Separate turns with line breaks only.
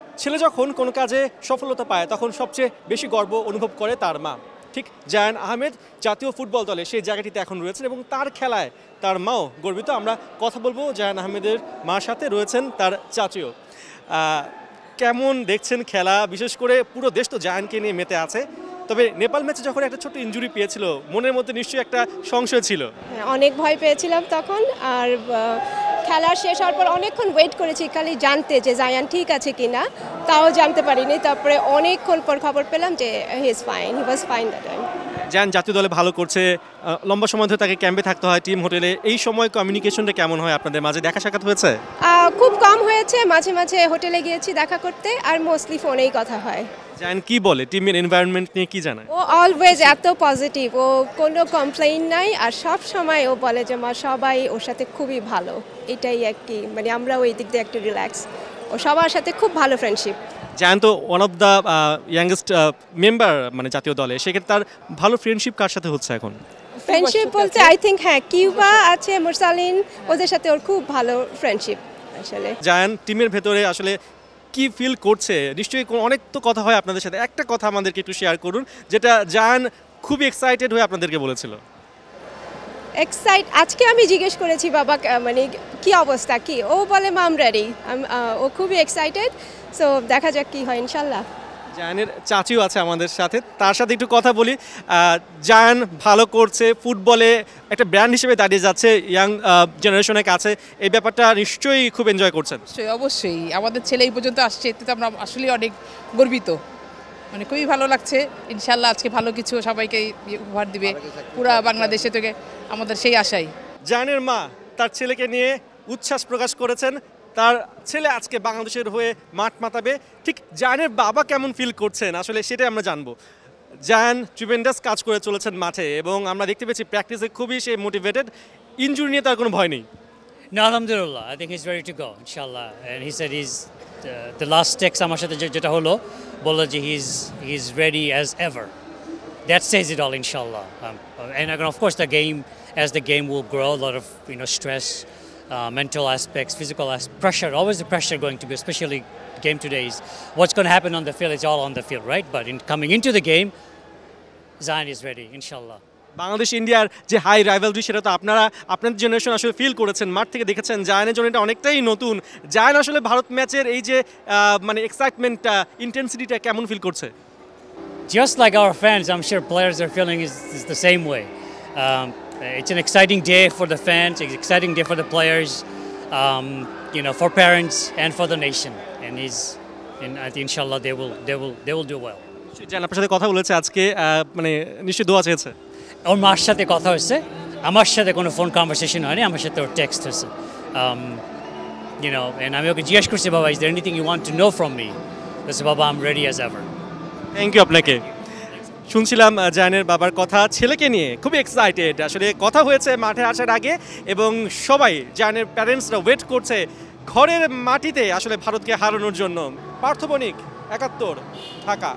ছেলে যখন কোনো কাজে সফলতা পায় তখন সবচেয়ে বেশি গর্ব অনুভব করে তার মা। ঠিক জায়ান আহমেদ জাতীয় ফুটবল দলে সেই জায়গাটিতে এখন রয়েছেন এবং তার খেলায় তার মাও গর্বিত। আমরা কথা বলবো জায়ান আহমেদের মার সাথে, রয়েছেন তার চাচিও। কেমন দেখছেন খেলা? বিশেষ করে পুরো দেশ তো জায়ানকে নিয়ে মেতে আছে, তবে নেপাল ম্যাচে যখন একটা ছোট্ট ইনজুরি পেয়েছিল মনের মধ্যে নিশ্চয়ই একটা সংশয় ছিল।
অনেক ভয় পেয়েছিলাম তখন। আর খেলা শেষ হওয়ার পর অনেকক্ষণ ওয়েট করেছি খালি জানতে যে জায়ান ঠিক আছে কিনা, তাও জানতে পারিনি। তারপরে অনেকক্ষণ পর খবর পেলাম যে he was fine that time.
জায়ান জাতীয় দলে ভালো করছে, লম্বা সময় ধরে তাকে ক্যাম্পে থাকতে হয় টিম হোটেলে। এই সময় কমিউনিকেশনটা কেমন হয় আপনাদের মাঝে? দেখা সাক্ষাৎ হয়েছে?
খুব কম হয়েছে, মাঝে মাঝে হোটেলে গিয়েছি দেখা করতে, আর মোস্টলি ফোনেই কথা হয়।
জায়ান কি বলে, টিমের এনভায়রনমেন্ট নিয়ে কি জানায়?
ও অলওয়েজ এত পজিটিভ, ও কোনো কমপ্লেইন নাই। আর সব সময় ও বলে যে মা সবাই ওর সাথে খুবই ভালো। এটাই আর কি, মানে আমরা ওই দিক দিয়ে একটু রিল্যাক্স। ও সবার সাথে খুব ভালো ফ্রেন্ডশিপ।
জায়ান তো one of the youngest member মানে জাতীয় দলে, সেক্ষেত্রে তার ভালো ফ্রেন্ডশিপ কার সাথে হচ্ছে এখন?
ফ্রেন্ডশিপ বলতে আই থিঙ্ক হ্যাঁ কিউবা আছে, মুরসালিন, ওদের সাথে ওর খুব ভালো ফ্রেন্ডশিপ আসলে।
জায়ান টিমের ভেতরে আসলে কি ফিল করছে? নিশ্চয়ই অনেক তো কথা হয় আপনাদের সাথে, একটা কথা আমাদেরকে একটু শেয়ার করুন যেটা জায়ান খুবই এক্সাইটেড হয়ে আপনাদেরকে বলেছিল।
আজকে আমি জিজ্ঞেস করেছি বাবা মানে কি অবস্থা কি, ও বলে মাম রেডি। ও খুবই এক্সাইটেড, সো দেখা যাক কি হয় ইনশাল্লাহ।
জায়ানের চাচিও আছে আমাদের সাথে, তার সাথে একটু কথা বলি। জায়ান ভালো করছে, ফুটবলে একটা ব্র্যান্ড হিসেবে দাঁড়িয়ে যাচ্ছে ইয়াং জেনারেশনের কাছে, এই ব্যাপারটা নিশ্চয়ই খুব এনজয় করছেন।
অবশ্যই আমাদের ছেলে এই পর্যন্ত আসছে, এতে তো আমরা আসলে অনেক গর্বিত, মানে খুবই ভালো লাগছে। ইনশাল্লাহ আজকে ভালো কিছু সবাইকে উপহার দিবে পুরা বাংলাদেশে থেকে, আমাদের সেই আশাই।
জায়ানের মা তার ছেলেকে নিয়ে উচ্ছ্বাস প্রকাশ করেছেন, তার ছেলে আজকে বাংলাদেশের হয়ে মাঠ মাতাবে। ঠিক জায়ানের বাবা কেমন ফিল করছেন আসলে সেটাই আমরা জানবো। জায়ান ট্রিমেন্ডাস কাজ করে চলেছেন মাঠে এবং আমরা দেখতে পেয়েছি প্র্যাকটিসে খুবই সে মোটিভেটেড। ইনজুরি নিয়ে তার কোনো ভয় নেই।
No, alhamdulillah. I think he's ready to go, inshallah. And he said the last text আমার সাথে যেটা হলো বলল যে he's ready as ever. That says it all, inshallah. And of course as the game will grow, a lot of stress, mental aspects, physical pressure, always the pressure going to be, especially game today is what's going to happen on the field. It's all on the field, right? But in coming into the game, Zayan is ready, inshallah.
Bangladesh ইন্ডিয়ার যে high rivalry সেটা তো আপনাদের generation আসলে feel করেছেন, মাঠ থেকে দেখেছেন। জায়ানের জন্য এটা অনেকটাই নতুন। জায়ান আসলে ভারত ম্যাচের এই যে মানে এক্সাইটমেন্টটা, ইন্টেন্সিটিটা কেমন ফিল করছে?
Just like our fans, I'm sure players are feeling is the same way. It's an exciting day for the fans, it's an exciting day for the players, for parents and for the nation. And I think inshallah they will do well.
Zayan আপনার সাথে কথা বলেছে আজকে, মানে নিশ্চয়ই দোয়া চেয়েছে।
ওর মার সাথে কথা হয়েছে, আমার সাথে কোনো ফোন কনভারসেশন হয়নি, আমার সাথে ওর টেক্সট হয়েছে। And আমি ওকে জিজ্ঞেস করছি বাবা is there anything you want to know from me? বলছে বাবা I'm ready as ever.
Thank you আপনাকে। শুনছিলাম জায়ানের বাবার কথা, ছেলেকে নিয়ে খুবই এক্সাইটেড। আসলে কথা হয়েছে মাঠে আসার আগে এবং সবাই জায়ানের প্যারেন্টসরা ওয়েট করছে ঘরের মাটিতে আসলে ভারতকে হারানোর জন্য। পার্থ বণিক, ৭১, ঢাকা।